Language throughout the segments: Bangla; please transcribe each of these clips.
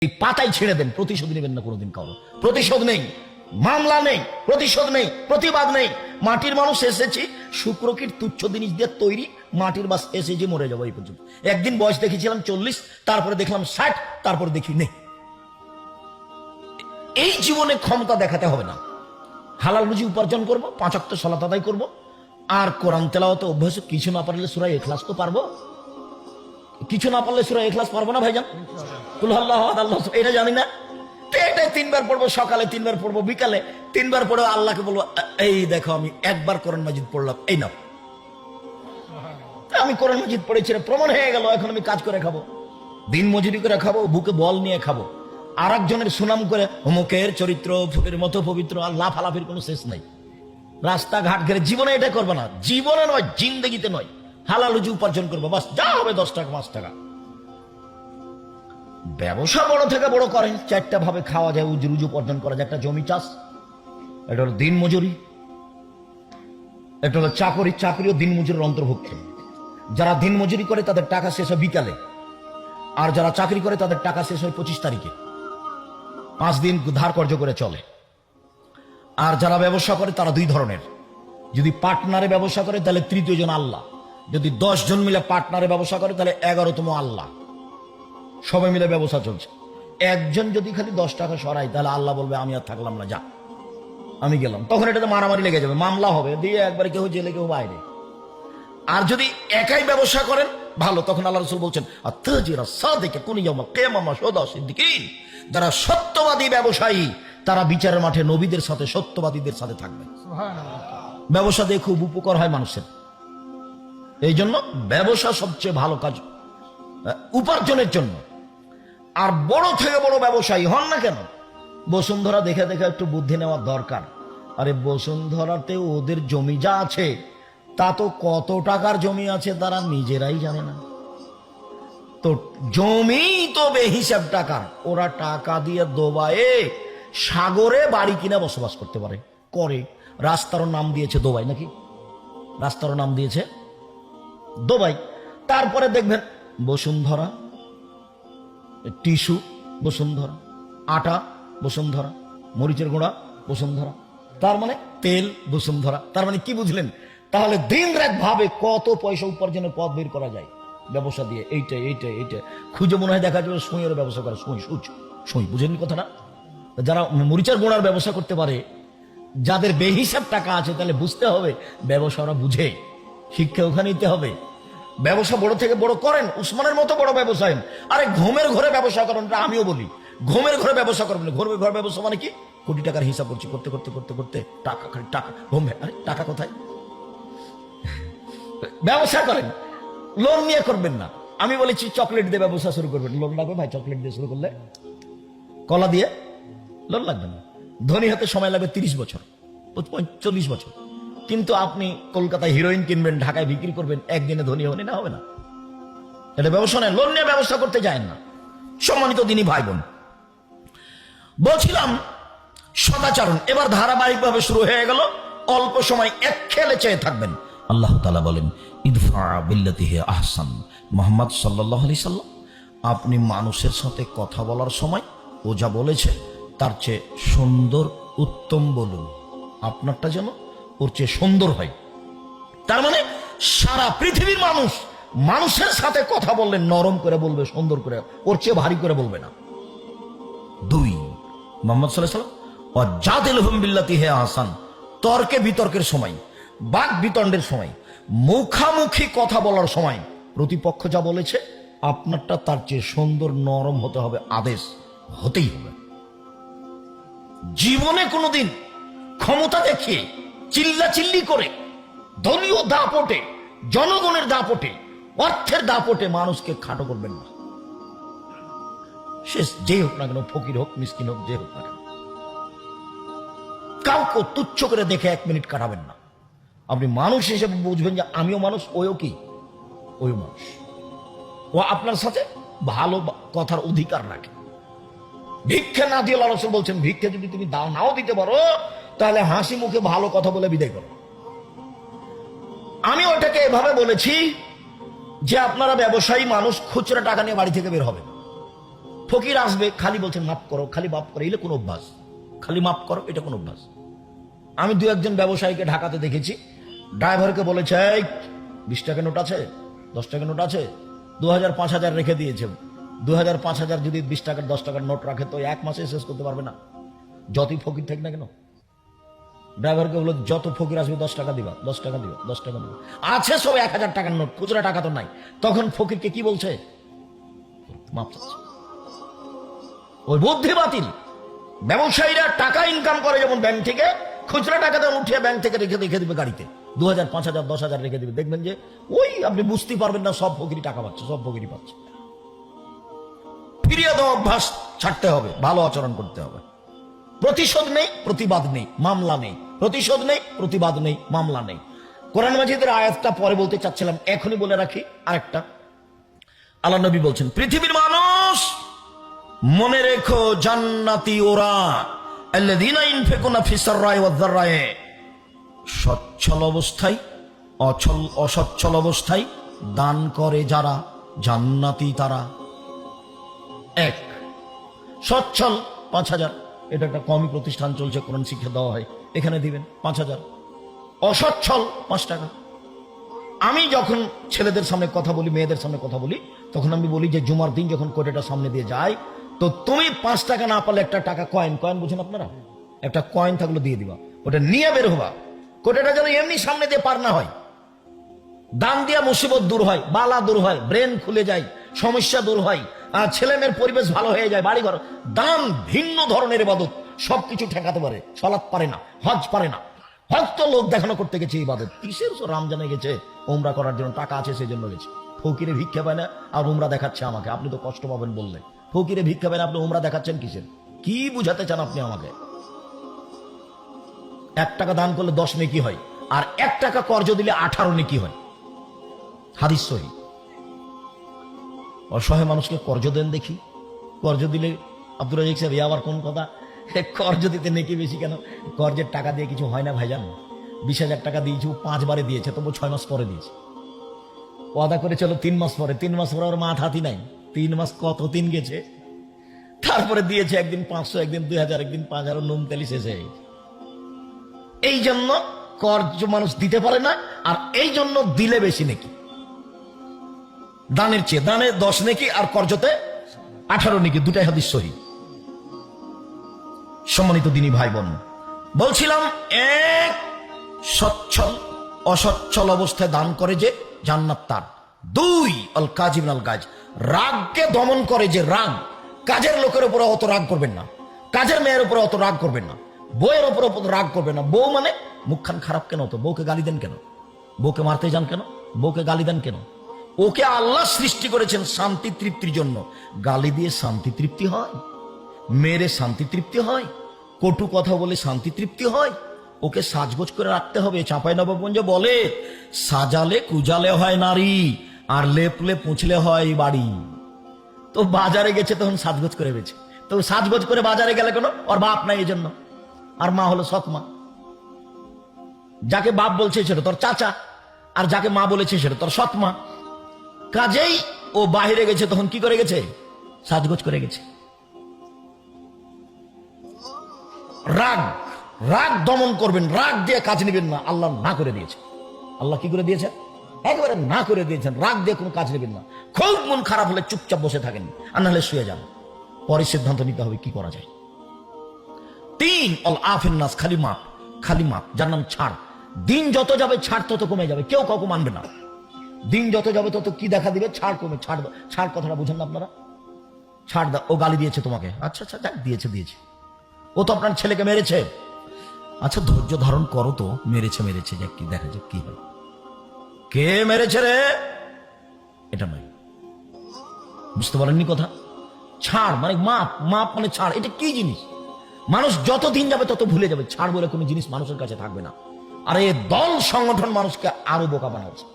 এই পাতাই ছেড়ে দেন, প্রতিশোধ নেবেন না কোনোদিন কারো। প্রতিশোধ নেই, মামলা নেই, প্রতিশোধ নেই, প্রতিবাদ নেই। মাটির মানুষ এসেছি, শুক্রকির তুচ্ছ জিনিস দিয়ে তৈরি মাটির বাস এসেছি, মরে যাবো এই পর্যন্ত। একদিন বয়স দেখেছিলাম 40, তারপরে দেখলাম 60, তারপরে দেখি নেই। এই জীবনে ক্ষমতা দেখাতে হবে না। হালাল রুজি উপার্জন করব, 5 ওয়াক্ত সালাত আদায় করব, আর কোরআন তেলাওয়াতে অভ্যাস। কিছু না পারলে সূরা ইখলাস তো পারবো, কিছু না পারলে সূরা ইখলাস পারবো না ভাইজান? কুল আল্লাহু আহাদ আল্লাহু সামাদ, এটা জানি না। এটাই 3 বার পড়বো, সকালে 3 বার পড়বো, বিকালে 3 বার পড়ে আল্লাহকে বলবো, এই দেখো আমি একবার কোরআন মাজিদ পড়লাম, এই নাও আমি কোরআন মাজিদ পড়েছি, প্রমাণ হয়ে গেল। এখন আমি কাজ করে খাবো, দিন মজুরি করে খাবো, বুকে বল নিয়ে খাবো, আর একজনের সুনাম করে অমুকের চরিত্র ফুলের মতো পবিত্র। আর লাফালাফির কোনো শেষ নাই। রাস্তাঘাট ঘেরে জীবনে এটা করবে না, জীবনে নয়, জিন্দেগিতে নয়। হালাল রুজি উপার্জন করবো, বাস যা হবে 10 টাকা 5 টাকা। ব্যবসা বড় থেকে বড় করেন, 4টা ভাবে খাওয়া যায়, রুজি উপার্জন করা যায়। একটা জমি চাষ, এটা হলো দিন মজুরি, এটা হলো চাকরি, চাকরিও দিন মজুরির অন্তর্ভুক্ত। যারা দিন মজুরি করে তাদের টাকা শেষ হয় বিকালে, আর যারা চাকরি করে তাদের টাকা শেষ হয় 25 তারিখে। 5 দিন ধার কর্য করে চলে। আর যারা ব্যবসা করে তারা 2 ধরনের। যদি পার্টনারে ব্যবসা করে তাহলে 3য় জন আল্লাহ, যদি 10 জন মিলে পার্টনারে ব্যবসা করে তাহলে 11তম আল্লাহ। সবাই মিলে ব্যবসা চলছে। একজন যদি খালি 10 টাকা সরাই তাহলে আল্লাহ বলবে আমি আর থাকলাম না, যা আমি গেলাম। তখন এটাতে মারামারি লেগে যাবে, মামলা হবে, দিয়ে একবারে কেউ জেলে কেউ বাইরে। আর যদি একাই ব্যবসা করেন ভালো, তখন আল্লাহ রাসূল বলছেন আত্তাজিরা সাদিকা কুন ইয়াউমাল কিয়ামাহ শুহাদা সিদ্দিকিন। যারা সত্যবাদী ব্যবসায়ী তারা বিচারের মাঠে নবীদের সাথে, সত্যবাদীদের সাথে থাকবে। সুবহানাল্লাহ। ব্যবসা দিয়ে খুব উপকার হয় মানুষের। এই জন্য ব্যবসা সবচেয়ে ভালো কাজ উপার্জনের জন্য। আর বড় থেকে বড় ব্যবসায়ী হন না কেন, বসুন্ধরা দেখে দেখে একটু বুদ্ধি নেওয়ার দরকার। আরে বসুন্ধরাতে ওদের জমি যা আছে তা তো কত টাকার জমি আছে তারা নিজেরাই জানে না। তো জমি তো বেহিসাব টাকার, ওরা টাকা দিয়ে দোবায়ে সাগরে বাড়ি কিনা বসবাস করতে পারে, করে। রাস্তারও নাম দিয়েছে দোবাই, নাকি? রাস্তারও নাম দিয়েছে দোবাই। তারপরে দেখবেন বসুন্ধরা, টিস্যু বসুন্ধরা, আটা বসুন্ধরা, মরিচের গুঁড়া বসুন্ধরা, তার মানে তেল বসুন্ধরা। তার মানে কি বুঝলেন? তাহলে দিন রাত ভাবে কত পয়সা উপার্জনের পথ বের করা যায় ব্যবসা দিয়ে। এইটা এইটা এইটা খুঁজে মনে হয় দেখা যাবে সুঁইয়ের ব্যবসা করে, সুঁই বুঝেন কথা না? যারা মরিচের গুঁড়ার ব্যবসা করতে পারে, যাদের বেহিসাব টাকা আছে, তাহলে বুঝতে হবে ব্যবসা ওরা বুঝে, শিক্ষা ওখানে নিতে হবে। ব্যবসা বড় থেকে বড় করেন, উসমানের মতো বড় ব্যবসায়ী। আরে ঘুমের ঘরে ব্যবসা করেন, আমিও বলি ঘুমের ঘরে ব্যবসা করবেন। ঘুমের ঘরে ব্যবসা মানে কি? কোটি টাকার হিসাব করছি, করতে করতে করতে করতে টাকা, খালি টাকা, ঘুমে। আরে টাকা কোথায়? ব্যবসা করেন, লোন নিয়ে করবেন না। আমি বলেছি চকলেট দিয়ে ব্যবসা শুরু করবেন, লোন লাগবে ভাই। চকলেট দিয়ে শুরু করলে, কলা দিয়ে লোন লাগবে না। ধনী হতে সময় লাগবে 30 বছর, 40 বছর। কিন্তু আপনি কলকাতায় হিরোইন কিনবেন, ঢাকায় বিক্রি করবেন, একদিনে ধনী হবেন না, হবে না। এটা ব্যবসা নয়, লোন নিয়ে ব্যবসা করতে যায় না। সম্মানিত দিনী ভাই বোন, বলছিলাম সদাচরণ এবার ধারাবাহিকভাবে শুরু হয়ে গেল। অল্প সময় এক খেলে চেয়ে থাকবেন। আল্লাহ তাআলা বলেন ইদফা বিল্লাতি হিয়া আহসান। মুহাম্মদ সাল্লাল্লাহু আলাইহি সাল্লাম, আপনি মানুষের সাথে কথা বলার সময় ও যা বলেছে তার চেয়ে সুন্দর, উত্তম বলুন। আপনারটা যেন ওর চেয়ে সুন্দর হয়। তার মানে সারা পৃথিবীর মানুষ মানুষের সাথে কথা বললে নরম করে বলবে, সুন্দর করে, ওর চেয়ে ভারী করে বলবে না। 2, মুহাম্মদ সাল্লাল্লাহু আলাইহি ওয়াসাল্লাম ওয়াজাদিলহুম বিল্লাতি হিয়া আহসান। তর্কে বিতর্কের সময়, বাক বিতণ্ডের সময়, মুখামুখি কথা বলার সময় প্রতিপক্ষ যা বলেছে আপনারটা তার চেয়ে সুন্দর, নরম হতে হবে, আদেশ হতেই হবে। জীবনে কোনোদিন ক্ষমতা দেখিয়ে, চিল্লাচিল্লি করে, দলীয় দাপটে, জনগণের দাপটে, অর্থের দাপটে মানুষকে খাটো করবেন না। সে যেই হোক না কেন, ফকির হোক, মিসকিন হোক, যে হোক না কেন, কাউকে তুচ্ছ করে দেখে 1 মিনিট কাটাবেন না। আপনি মানুষ হিসেবে বুঝবেন যে আমিও মানুষ, ওও কি, ওই মানুষ। ও আপনার সাথে ভালো কথার অধিকার রাখে। ভিক্ষে না দিয়ে আল্লাহ রাসূল বলছেন, ভিক্ষে যদি তুমি দাও, নাও দিতে পারো, তাহলে হাসি মুখে ভালো কথা বলে বিদায় করো। আমি ওটাকে এভাবে বলেছি যে আপনারা ব্যবসায়ী মানুষ, খুচরা টাকা নিয়ে বাড়ি থেকে বের হবেন। ফকির আসবে খালি বলছেন মাফ করো, খালি মাফ করো, এলে কোন অভ্যাস? খালি মাফ করো, এটা কোন অভ্যাস? আমি দু একজন ব্যবসায়ীকে ঢাকাতে দেখেছি, ড্রাইভারকে বলেছে, এই 20 টাকা নোট আছে, 10 টাকা নোট আছে, 2000 5000 রেখে দিয়েছে। 2000 5000 যদি 20 টাকার 10 টাকার নোট রাখে তো 1 মাসে শেষ করতে পারবে না, যতই ফকির থাক না কেন। ড্রাইভারকে বলো, যত ফকির আসবে 10 টাকা দিবা, 10 টাকা দিবা, 10 টাকা দিবা। আছে সব 1000 টাকার নোট, খুচরা টাকা তো নাই। তখন ফকিরকে কি বলছে? মাপ চাচ্ছে। ওই বুদ্ধি বাতিল। ব্যবসায়ীরা টাকা ইনকাম করে যেমন ব্যাংক থেকে, খুচরা টাকা তো উঠিয়ে ব্যাংক থেকে রেখে দিবে গাড়িতে, 2000 5000 10,000 রেখে দিবে। দেখবেন যে ওই আপনি বুঝতে পারবেন না সব ফকিরি টাকা পাচ্ছে, সব ফকিরি পাচ্ছে। ফিরিয়ে দেওয়া অভ্যাস ছাড়তে হবে, ভালো আচরণ করতে হবে। প্রতিশোধ নেই, প্রতিবাদ নেই, মামলা নেই। প্রতিশোধ নেই, প্রতিবাদ নেই, মামলা নেই। কোরআন মাজিদের আয়াতটা পরে বলতে চাচ্ছিলাম, এখনই বলে রাখি। আরেকটা আল্লাহ নবী বলছেন, পৃথিবীর মানুষ মনে রেখো, জান্নাতি ওরা আল্লাযীনা ইনফিকুনা ফিস সাররাই ওয়াদ দাররাই, সচ্ছল অবস্থায় অসচ্ছল অবস্থায় দান করে যারা, জান্নাতি তারা। এক, সচ্ছল 5000, এটা একটা কমি প্রতিষ্ঠান চলছে, কোরআন শিক্ষা দেওয়া হয়, এখানে দিবেন 5000। অসচ্ছল 5 টাকা। আমি যখন ছেলেদের সামনে কথা বলি, মেয়েদের সামনে কথা বলি, তখন আমি বলি যে জুমার দিন যখন কোটেটা সামনে দিয়ে যায়, তো তুমি 5 টাকা না পারলে একটা টাকা কয়েন বুঝেন আপনারা, একটা কয়েন থাকলে দিয়ে দিবা, ওটা নিয়ে বের হবা। কোটেটা যেন এমনি সামনে দিয়ে পার না হয়। দান দিয়া মুসিবত দূর হয়, বালা দূর হয়, ব্রেন খুলে যায়, সমস্যা দূর হয়, আর ছেলে মেয়ের পরিবেশ ভালো হয়ে যায়, বাড়ি ঘর। দান ভিন্ন ধরনের ইবাদত, সবকিছু ঠেকাতে পারে। সালাত পারে না, হজ পারে না। হজ তো লোক দেখানো করতে গেছে ইবাদত, কিসের রমজানে গেছে উমরা করার জন্য, টাকা আছে সেই জন্য গেছে। ফকিরে ভিক্ষা পায় না আর উমরা দেখাচ্ছে আমাকে, আপনি তো কষ্ট পাবেন বললে। ফকিরে ভিক্ষা পায় না, আপনি উমরা দেখাচ্ছেন কিসের? কি বুঝাতে চান আপনি আমাকে? 1 টাকা দান করলে 10 নেকি হয়, আর 1 টাকা কর্জ দিলে 18 নেকি হয়। হাদিস সহিহ। অসহায় মানুষকে কর্জ দেন দেখি। কর্জ দিলে আব্দুর রাজ্জাক সাহেব, আবার কোন কথা? কর্জ দিতে নেকি বেশি কেন? কর্জের টাকা দিয়ে কিছু হয় না ভাইজান। 20,000 টাকা দিয়েছি, 5 বারে দিয়েছে, তবু 6 মাস পরে দিয়েছে। ওয়াদা করে চলো 3 মাস পরে, 3 মাস পরে ওর মাথা হাতি নাই। 3 মাস কত দিন গেছে, তারপরে দিয়েছে একদিন 500, একদিন 2000, একদিন 5000, নুন তেলি শেষ হয়ে গেছে। এই জন্য কর্জ মানুষ দিতে পারে না, আর এই জন্য দিলে বেশি নেকি। দানের চেয়ে দানে 10 নেকি, আর কর্জতে 18 নেকি, দুটাই হাদিস সহিহ। সম্মানিত দিনী ভাই বোন, বলছিলাম, এক, সচ্ছল অসচ্ছল অবস্থায় দান করে যে, জান্নাত তার। 2, আল কাজিম আল গাজ, রাগকে দমন করে যে, রাগ। কাজের লোকের উপরে অত রাগ করবেন না, কাজের মেয়ের উপরে অত রাগ করবেন না, বউয়ের উপরে অত রাগ করবেন না। বউ মানে মুখখান খারাপ কেন? তো বউকে গালি দেন কেন? বউকে মারতে যান কেন? বউকে গালি দেন কেন? ওকে আল্লাহ সৃষ্টি করেছেন শান্তি তৃপ্তির জন্য। গালি দিয়ে শান্তি তৃপ্তি হয়? মেরে শান্তি তৃপ্তি হয়? কটু কথা বলে শান্তি তৃপ্তি হয়? ওকে সাজগোজ করে রাখতে হবে। চাঁপাইনবাবগঞ্জে বলে, সাজালে কুজালে হয় নারী, আর লেপলে পুছলে হয় বাড়ি। তো বাজারে গেছে তখন সাজগোজ করে গেছে, তো সাজগোজ করে বাজারে গেলে কেন? ওর বাপ নাই এই জন্য, আর মা হলো সৎ মা। যাকে বাপ বলছে সেটা তোর চাচা, আর যাকে মা বলেছে সেটা তোর সৎ মা। কাজেই ও বাহিরে গেছে, তখন কি করে গেছে? সাজগোজ করে গেছে। রাগ, রাগ দমন করবেন, রাগ দিয়ে কাজ নেবেন না। আল্লাহ না করে দিয়েছে। আল্লাহ কি করে দিয়েছেন? একেবারে না করে দিয়েছেন। রাগ দিয়ে কোনো কাজ নেবেন না। খুব মন খারাপ হলে চুপচাপ বসে থাকেন, আর নাহলে শুয়ে যান। পরে সিদ্ধান্ত নিতে হবে কি করা যায়। 3, অল আফিন নাস, খালি মাপ, খালি মাপ, যার নাম ছাড়। দিন যত যাবে ছাড় তত কমে যাবে, কেউ কাউকে মানবে না। দিন যত যাবে তত কি দেখা দিবে? ছাড় কমে। ছাড় কথাটা বুঝেন না আপনারা? ছাড় দাও। ও গালি দিয়েছে তোমাকে, আচ্ছা আচ্ছা যাক, দিয়েছে। ও তো আপনার ছেলেকে মেরেছে, আচ্ছা ধৈর্য ধারণ করো তো, মেরেছে যাক, কি দেখা যাক কি হয়। কে মেরেছে রে? এটা নয়, বুঝতে পারেননি কথা? ছাড় মানে মাপ, মাপ মানে ছাড়। এটা কি জিনিস? মানুষ যত দিন যাবে তত ভুলে যাবে। ছাড় বলে কোনো জিনিস মানুষের কাছে থাকবে না। আর এই দল সংগঠন মানুষকে আরো বোকা বানাচ্ছে।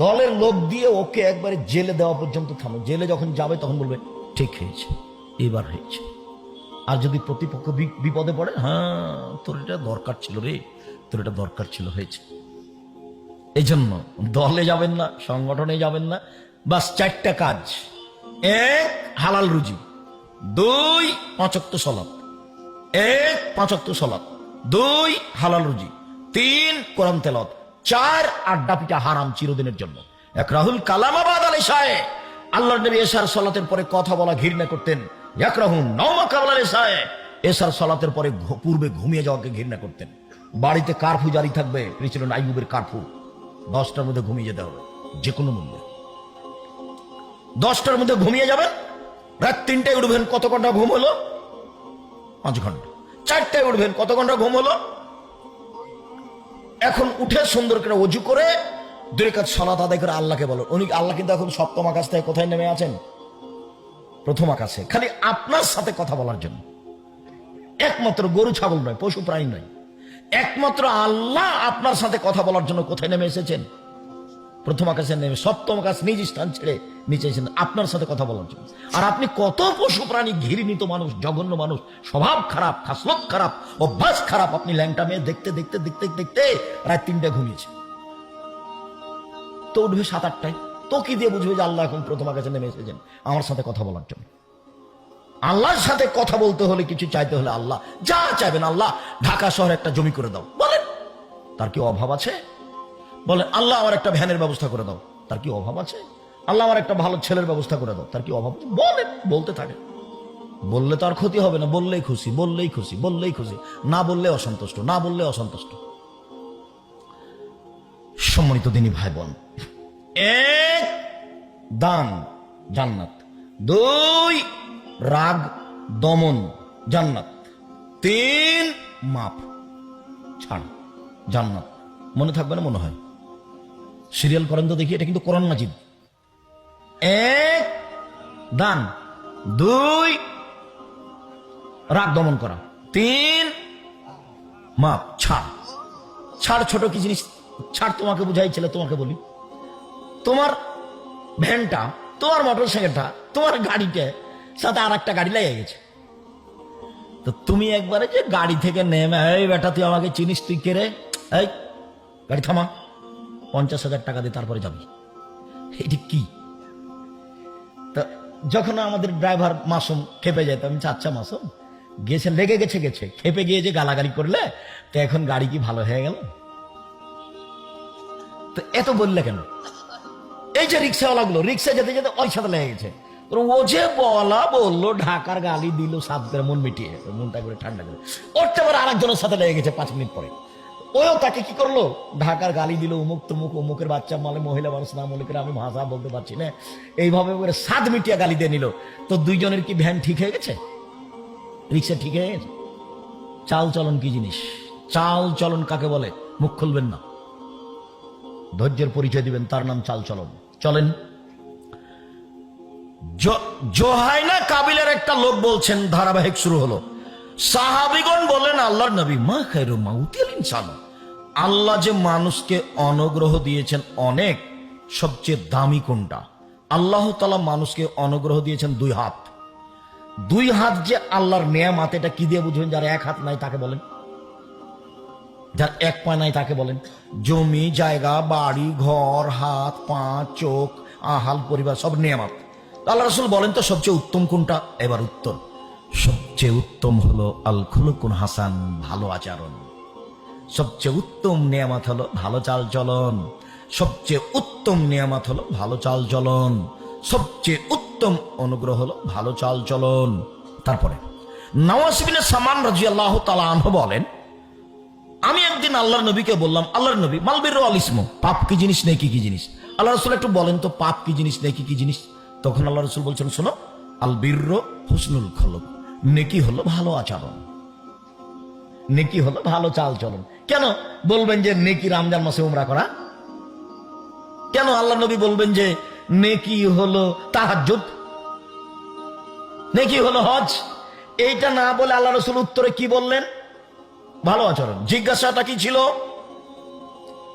দলের লোক দিয়ে ওকে একবারে জেলে দেওয়া পর্যন্ত থামো। জেলে যখন যাবে তখন বলবে ঠিক হয়েছে, এবার হয়েছে। আর যদি প্রতিপক্ষ বিপদে পড়ে, হ্যাঁ তোর এটা দরকার ছিল রে, তোর এটা দরকার ছিল, হয়েছে। এই জন্য দলে যাবেন না, সংগঠনে যাবেন না। বাস 4টা কাজ। এক, হালাল রুজি। দুই, 5 ওয়াক্ত সালাত। এক, 5 ওয়াক্ত সালাত। দুই, হালাল রুজি। তিন, কোরআন তেলাওয়াত। চার, আড্ডা পিটা হারাম চিরদিনের জন্য। এক রাহুল কালামাবাদ আল ইশায়ে, আল্লাহর নবী এশার সালাতের পরে কথা বলা ঘৃণা করতেন। এক রাহুল নওমা কাবলাল ইশায়ে, এশার সালাতের পরে পূর্বে ঘুমিয়ে যাওয়াকে ঘৃণা করতেন। বাড়িতে কারফিউ জারি থাকবে, প্রেসিডেন্ট আইয়ুবের কারফিউ, 10টার মধ্যে ঘুমিয়ে যেতে হবে যে কোনো মূল্যে। 10টার মধ্যে ঘুমিয়ে যাবেন, রাত 3টায় উঠবেন, কত ঘন্টা ঘুম হলো? 5 ঘন্টা। 4টায় উঠবেন, কত ঘন্টা ঘুম হলো? এখন উঠে সুন্দর করে ওযু করে 2 রাকাত সালাত আদায় করে আল্লাহকে বলো। উনি আল্লাহ কিন্তু এখন 7ম আকাশ থেকে কোথায় নেমে আছেন? 1ম আকাশে, খালি আপনার সাথে কথা বলার জন্য। একমাত্র গরু ছাগল নয়, পশু প্রাণী নয়, একমাত্র আল্লাহ আপনার সাথে কথা বলার জন্য কোথায় নেমে এসেছেন? 1ম আকাশে নেমে 7ম আকাশ নিজ স্থান ছেড়ে নিচে এসেছেন আপনার সাথে কথা বলার জন্য। আর আপনি কত পশু প্রাণী, ঘৃণিত মানুষ, জঘন্য মানুষ, স্বভাব খারাপ, খাসলত খারাপ, অভ্যাস খারাপ, আপনি ল্যাংটা মেয়ে দেখতে দেখতে দেখতে দেখতে রাত 3টায় ঘুমিয়েছে, তো উঠবে 7-8টায়। তো কি দিয়ে বুঝবে যে আল্লাহ এখন 1ম আকাশে নেমে এসেছেন আমার সাথে কথা বলার জন্য? আল্লাহর সাথে কথা বলতে হলে, কিছু চাইতে হলে আল্লাহ যা চাইবেন, আল্লাহ ঢাকা শহরে একটা জমি করে দাও, বলেন, তার কি অভাব আছে? বলেন আল্লাহ আমার একটা ভ্যানের ব্যবস্থা করে দাও, তার কি অভাব আছে? আল্লাহ আমার একটা ভালো ছেলের ব্যবস্থা করে দাও, তার কি অভাব আছে? বলেন, বলতে থাকে। বললে তো আর ক্ষতি হবে না, বললেই খুশি, বললেই খুশি, বললেই খুশি, না বললে অসন্তুষ্ট, না বললে অসন্তুষ্ট। সম্মানিত দিনী ভাই বোন, এক, দান, জান্নাত। দুই, রাগ দমন, জান্নাত। তিন, মাপ ছাড়, জান্নাত। মনে থাকবে না মনে হয়? সিরিয়াল করেন তো দেখি, এটা কিন্তু কোরআন মাজিদ। এক, দান। দুই, রাগ দমন করা। তিন, মাপ ছাড়। ছাড় ছোট কি জিনিস? ছাড় তোমাকে বুঝাই, ছেলে তোমাকে বলি, তোমার ভ্যানটা, তোমার মোটর সাইকেলটা, তোমার গাড়িটা সাথে আর একটা গাড়ি লেগে গেছে, তো তুমি একবারে যে গাড়ি থেকে নেমে, এই বেটা তুই আমাকে চিনিস, তুই কে রে, এই গাড়ি থামা, 50,000 টাকা দিয়ে তারপরে যাবি, এটি কি? তো যখন আমাদের ড্রাইভার মাসুম খেপে যায়, তো আমি আচ্ছা মাসুম গেছে, লেগে গেছে, গেছে খেপে গিয়ে যে গালাগালি করলে, তো এখন গাড়ি কি ভালো হয়ে গেল? তো এত বললে কেন? এই যে রিক্সাওয়ালাগুলো রিক্সা যেতে যেতে ওই সাথে লেগে গেছে, ও যে বলা বললো, ঢাকার গালি দিল, সাত করে মন মিটিয়ে, মনটা করে ঠান্ডা করে, ওরটা আবার আরেকজনের সাথে লেগে গেছে 5 মিনিট পরে, ওও তাকে কি করলো, ঢাকার গালি দিল, উমুক তুমুক, অমুকের বাচ্চা, মানে মহিলা মানুষ না, মলিকের আমি ভাষা বলতে পারছি না, এইভাবে করে 7 মিটিয়া গালি দিয়ে নিল। তো দুইজনের কি ভ্যান ঠিক হয়ে গেছে? রিক্সা ঠিক হয়ে গেছে? চাল চলন কি জিনিস? চাল চলন কাকে বলে? মুখ খুলবেন না, ধৈর্যের পরিচয় দিবেন, তার নাম চাল চলন। চলেন, জোহাইনা কাবিলের একটা লোক বলছেন, ধারাবাহিক শুরু হলো, সাহাবিগণ বলেন আল্লাহর নবী, মা খায়রু মাউতিল ইনসান, আল্লাহ যে মানুষকে অনুগ্রহ দিয়েছেন অনেক, সবচেয়ে দামি কোনটা? আল্লাহ তাআলা মানুষকে অনুগ্রহ দিয়েছেন 2 হাত। 2 হাত যে আল্লাহর নেয়ামত, এটা কি দিয়ে বুঝবেন? যার 1 হাত নাই তাকে বলেন, যার 1 পা নাই তাকে বলেন। জমি জায়গা, বাড়ি ঘর, হাত পা, চোখ, আহাল পরিবার, সব নেয়ামত। আল্লাহ রাসূল বলেন তো সবচেয়ে উত্তম কোনটা? এবার উত্তর, সবচেয়ে উত্তম হলো আল খুলুকুন হাসান, ভালো আচরণ। সবচেয়ে উত্তম নিয়ামত হলো ভালো চাল চলন। সবচেয়ে উত্তম নিয়ামত হলো ভালো চাল চলন। সবচেয়ে উত্তম অনুগ্রহ হলো ভালো চাল চলন। তারপরে নওয়াস ইবনে সামান রাদিয়াল্লাহু তাআলা আনহু বলেন, আমি একদিন আল্লাহর নবীকে বললাম, আল্লাহর নবী, মাল বিররু আল ইসমু, পাপ কি জিনিস, নেকি কি জিনিস? আল্লাহ রাসূল একটু বলেন তো, পাপ কি জিনিস, নেকি কি জিনিস? তখন আল্লাহ রাসূল বলছেন, শোনো, আল বিররু হুসনুল খুলুক, নেকি হলো ভালো আচরণ, নেকি হলো ভালো চাল চলন। কেন বলবেন যে নেকি রমজান মাসে উমরা করা? কেন আল্লাহ নবী বলবেন যে নেকি হলো তাহাজ্জুদ, নেকি হলো হজ? এইটা না বলে আল্লাহ রাসূল উত্তরে কি বললেন? ভালো আচরণ। জিজ্ঞাসাটা কি ছিল?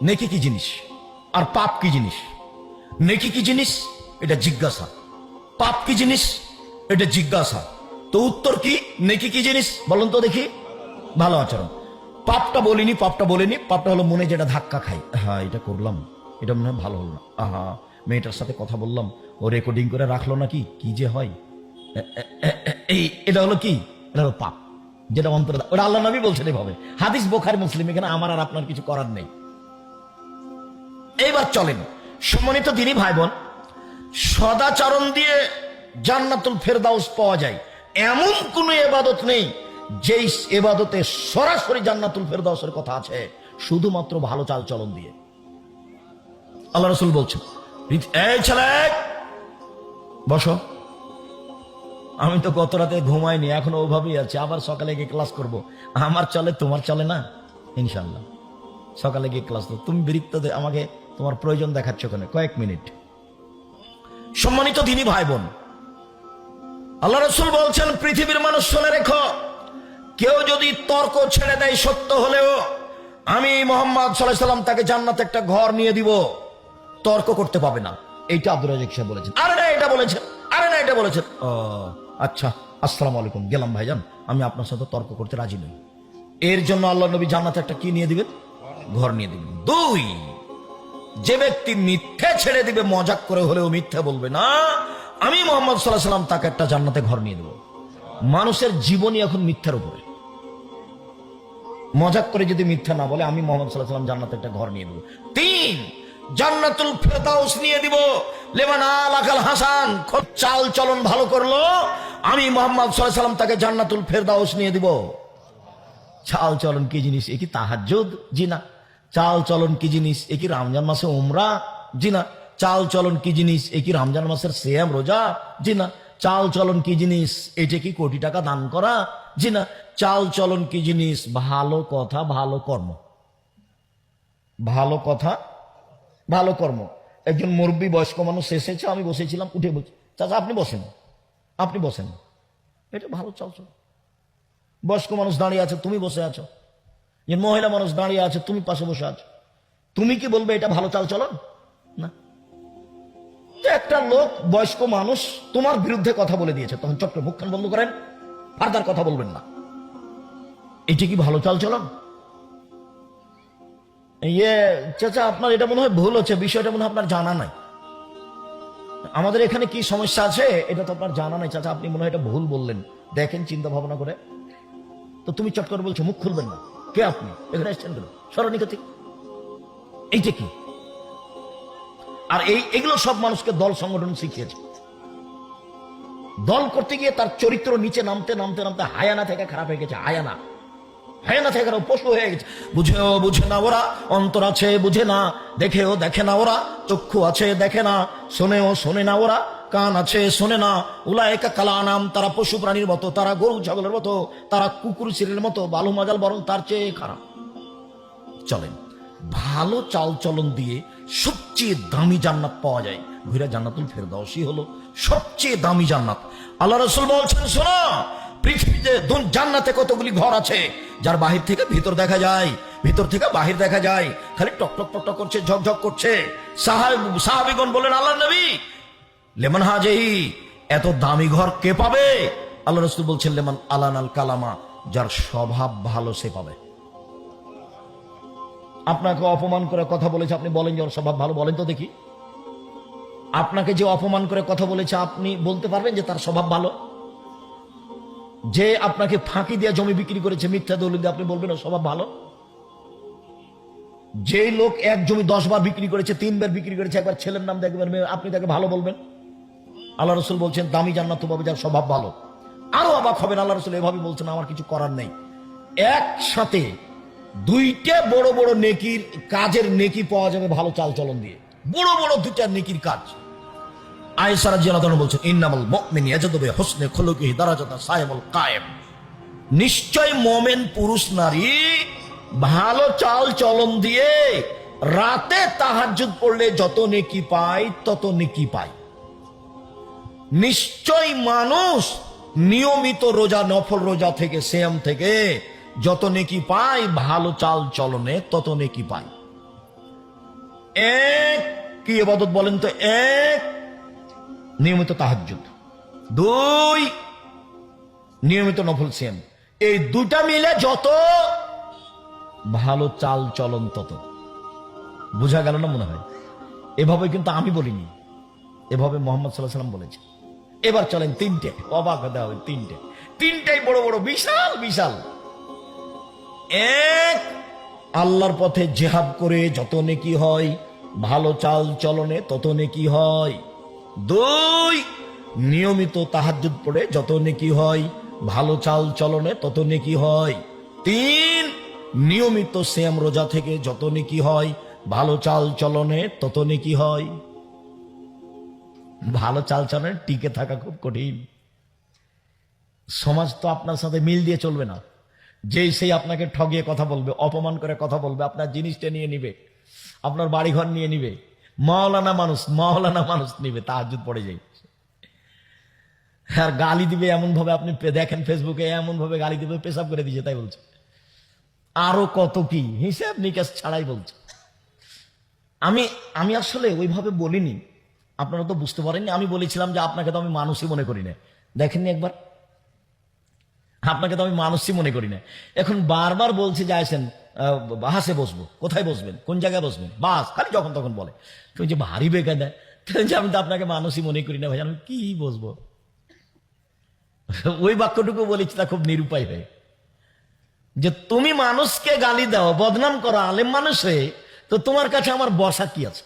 নেকি কি জিনিস আর পাপ কি জিনিস? নেকি কি জিনিস এটা জিজ্ঞাসা, পাপ কি জিনিস এটা জিজ্ঞাসা। তো উত্তর কি? নেকি কি জিনিস বলুন তো দেখি? ভালো আচরণ। পাপটা বলিনি, পাপটা বলিনি, পাপটা হলো মনে যেটা ধাক্কা খাই, হ্যাঁ এটা করলাম, এটা মনে হয় ভালো হলো না, আহা মেয়েটার সাথে কথা বললাম, ও রেকর্ডিং করে রাখলো নাকি, কি যে হয়। এই এটা হলো কি, এটা হলো পাপ, যেটা অন্তর, ওটা আল্লাহ নবী বলছেন এভাবে, হাদিস বুখারী মুসলিম, এখানে আমার আর আপনার কিছু করার নেই। এইবার চলেন সম্মানিত দিনী ভাই বোন, সদাচরণ দিয়ে জান্নাতুল ফেরদাউস পাওয়া যায় এমন কোন ইবাদত নেই যেই ইবাদতে সরাসরি জান্নাতুল ফেরদাউসের কথা আছে, শুধুমাত্র ভালো চাল চলন দিয়ে। আল্লাহ রাসূল বলছেন, এই ছেলে বসো, আমি তো গত রাতে ঘুমাইনি, এখন ওভাবেই আছে, আবার সকালে গিয়ে ক্লাস করব। আমার চলে তোমার চলে না, ইনশাল্লাহ সকালে গিয়ে ক্লাস করবো। তুমি বিরক্ত আমাকে তোমার প্রয়োজন দেখাচ্ছ কেন, কয়েক মিনিট। সম্মানিত দিনী ভাই বোন, আল্লাহ রাসূল বলছেন, পৃথিবীর মানুষ শুনে রেখো, কেউ যদি তর্ক ছেড়ে দেয় সত্য হলেও, আমি মুহাম্মদ সাল্লাল্লাহু আলাইহি ওয়াসাল্লাম তাকে জান্নাতে একটা ঘর নিয়ে দিব, তর্ক করতে পাবে না। এইটা আব্দুর রাজ্জাক সাহেব বলেছেন। আরে না এটা বলেছেন, আরে না এটা বলেছেন। ও আচ্ছা, আসসালামু আলাইকুম, গেলাম ভাইজান, আমি আপনার সাথে তর্ক করতে রাজি নই। এর জন্য আল্লাহ নবী জান্নাতে একটা কি নিয়ে দিবেন, ঘর নিয়ে দিবেন। দুই, যে ব্যক্তি মিথ্যে ছেড়ে দিবে, মজাক করে হলেও মিথ্যে বলবে না, আমি মুহাম্মদ সাল্লাল্লাহু আলাইহি ওয়াসাল্লাম তাকে একটা জান্নাতে ঘর নিয়ে দেব। মানুষের জীবনই এখন মিথ্যার উপরে, মজাক করে যদি মিথ্যা না বলে, আমি মুহাম্মদ সাল্লাল্লাহু আলাইহি ওয়াসাল্লাম জান্নাতে একটা ঘর নিয়ে দেব। তিন, জান্নাতুল ফেরদাউস নিয়ে দিব লিমান আলাকাল হাসান, চাল চলন ভালো করলো, আমি মুহাম্মদ সাল্লাল্লাহু আলাইহি ওয়াসাল্লাম তাকে জান্নাতুল ফেরদাউস নিয়ে দিব। চাল চলন কি জিনিস, এ কি তাহাজ্জুদ? জি না। চাল চলন কি জিনিস, এ কি রমজান মাসে উমরা? জি না। চাল চলন কি জিনিস, এ কি রমজান মাসের সিয়াম রোজা? জি না। চাল চলন কি জিনিস, এটা কি কোটি টাকা দান করা? জি না। চাল চলন কি জিনিস, ভালো কথা ভালো কর্ম, ভালো কথা ভালো কর্ম। একজন মুরব্বী বয়স্ক মানুষ এসেছে, আমি বসেছিলাম, উঠে বলছি, চাচা আপনি বসেন, আপনি বসেন, এটা ভালো চাল চলন। বয়স্ক মানুষ দাঁড়িয়ে আছে, তুমি বসে আছো, যে মহিলা মানুষ দাঁড়িয়ে আছে, তুমি পাশে বসে আছো, তুমি কি বলবে এটা ভালো চাল চলন? না। একটা লোক বয়স্ক মানুষ তোমার বিরুদ্ধে কথা বলে দিয়েছে, তখন চক্র মুখখান বন্ধ করেন, ফার্দার কথা বলবেন না, এটি কি ভালো চাল চলন? চাচা আপনার এটা মনে হয় ভুল হচ্ছে, বিষয়টা মনে হয় আপনার জানা নাই, আমাদের এখানে কি সমস্যা আছে এটা তো আপনার জানা নাই, চাচা আপনি মনে হয় এটা ভুল বললেন, দেখেন চিন্তা ভাবনা করে। তো তুমি চট করে বলছো মুখ খুলবেন না, কে আপনি, এখানে এসছেন কেন, সরনিকতি, এইটা কি? আর এগুলো সব মানুষকে দল সংগঠন শিখিয়েছে। দল করতে গিয়ে তার চরিত্র নিচে নামতে নামতে নামতে হায়ানা থেকে খারাপ হয়ে গেছে, হায়ানা, হায়ানা থেকে পশু হয়ে গেছে। বুঝেও বুঝে না ওরা, অন্তর আছে বুঝে না, দেখেও দেখে না ওরা, চক্ষু আছে দেখে না, শোনেও শোনে না ওরা, কান আছে শোনে না, উলায়েকা কালানাম, তারা পশু প্রাণীর মতো, তারা গরু ছাগলের মতো, তারা কুকুর চিরের মতো, বালু মাজাল বরং তার চেয়ে খারাপ। চলেন ভালো চাল চলন দিয়ে সবচেয়ে দামি জান্নাত পাওয়া যায়, ঘুরে জান্নাতুল ফেরদাউসই হলো সবচেয়ে দামি জান্নাত। আল্লাহ রাসূল বলছেন, শোনো, পৃথিবীতে জান্নাতে কতগুলি ঘর আছে, যার বাহির থেকে ভিতর দেখা যায়, ভিতর থেকে বাহির দেখা যায়, খালি টকটক টকটক করছে, ঝকঝক করছে। সাহাবীগণ বলেন, আল্লাহর নবী, লেমান হাজেহি, এত দামি ঘর কে পাবে? আল্লাহ রাসূল বলছেন, লেমান আলানাল কালামা, যার স্বভাব ভালো সে পাবে। আপনাকে অপমান করে কথা বলেছে, আপনি বলেন যে ওর স্বভাব ভালো, বলেন তো দেখি। আপনাকে যে অপমান করে কথা বলেছে, আপনি বলতে পারবেন যে তার স্বভাব ভালো? যে আপনাকে ফাঁকি দিয়ে জমি বিক্রি করেছে মিথ্যা দলিল দিয়ে, আপনি বলবেন ওর স্বভাব ভালো? যে লোক এক জমি 10 বার বিক্রি করেছে, 3 বার বিক্রি করেছে, একবার ছেলের নাম দেখবেন, আপনি তাকে ভালো বলবেন? আল্লাহ রাসূল বলছেন, দামি জান্নাত পাবে যার স্বভাব ভালো। আরো অবাক হবেন, আল্লাহ রাসূল এভাবে বলছেন, আমার কিছু করার নেই। একসাথে দুইটা বড় বড় নেকির কাজের নেকি পাওয়া যাবে ভালো চাল চলন দিয়ে, বড় বড় দুইটা নেকির কাজ। আয়েশা রাদিয়াল্লাহু আনহা বলছেন, ইন্নামাল মুমিনু ইয়াজদু বিহুসনি খুলুকিহি দারাজাতান সাইমুল কায়েম, নিশ্চয় মুমিন পুরুষ নারী ভালো চাল চলন দিয়ে রাতে তাহাজ্জুদ পড়লে যত নেকি পায় তত নেকি পায়। নিশ্চয় মানুষ নিয়মিত রোজা, নফল রোজা থেকে, সিয়াম থেকে যত নেকি পায়, ভালো চাল চলনে তত নেকি পায়। এক, কি ইবাদত বলেন তো? এক, নিয়মিত তাহাজ্জুদ। 2, নিয়মিত নফল সিয়াম। এই দুটা মিলে যত ভালো চাল চলন তত। বুঝা গেল না মনে হয়? এভাবে কিন্তু আমি বলিনি, এভাবে মোহাম্মদ সাল্লাল্লাহু আলাইহি ওয়াসাল্লাম বলেছে। এবার চলেন তিনটে, অবাক হতে হবে, তিনটাই বড় বড় বিশাল বিশাল। এক, আল্লাহর পথে জিহাদ করে যত নেকি হয়, ভালো চাল চলনে তত নেকি হয়। দুই, নিয়মিত তাহাজ্জুদ পড়ে যত নেকি হয়, ভালো চাল চলনে তত নেকি হয়। তিন, নিয়মিত সিয়াম রোজা থেকে যত নেকি হয়, ভালো চাল চলনে তত নেকি হয়। ভালো চাল চলনে টিকে থাকা খুব কঠিন। সমাজ তো আপনার সাথে মিল দিয়ে চলবে না। যেই সেই আপনাকে ঠগিয়ে কথা বলবে, অপমান করে কথা বলবে, আপনার জিনিসটা নিয়ে নিবে, আপনার বাড়িঘর নিয়ে নিবে। মাওলানা মানুষ নিবে, তাহাজ্জুদ পড়ে যায়। আর গালি দিবে এমন ভাবে, আপনি দেখেন ফেসবুকে এমন ভাবে গালি দিবে, পেশাব করে দিয়েছে তাই বলছে। আরো কত কি হিসাব নিকাশ ছাড়াই বলছে। আমি আসলে ওইভাবে বলিনি, আপনারা তো বুঝতে পারেননি। আমি বলেছিলাম যে আপনাকে তো আমি মানুষই মনে করি না। দেখেননি একবার, আপনাকে তো আমি মানুষই মনে করি না। এখন বারবার বলছি যে আসেন বাসে বসবো, কোথায় বসবেন, কোন জায়গায় বসবেন, বাস খালি যখন তখন বলে। তুমি যে ভারী বেকার দেয়, যে আমি তো আপনাকে মানুষই মনে করি না ভাই, আমি কি বসবো। ওই বাক্যটুকু বলেছি তা খুব নিরুপায় হয়ে, যে তুমি মানুষকে গালি দাও, বদনাম করো আলেম মানুষ হয়ে, তো তোমার কাছে আমার বসা কি আছে।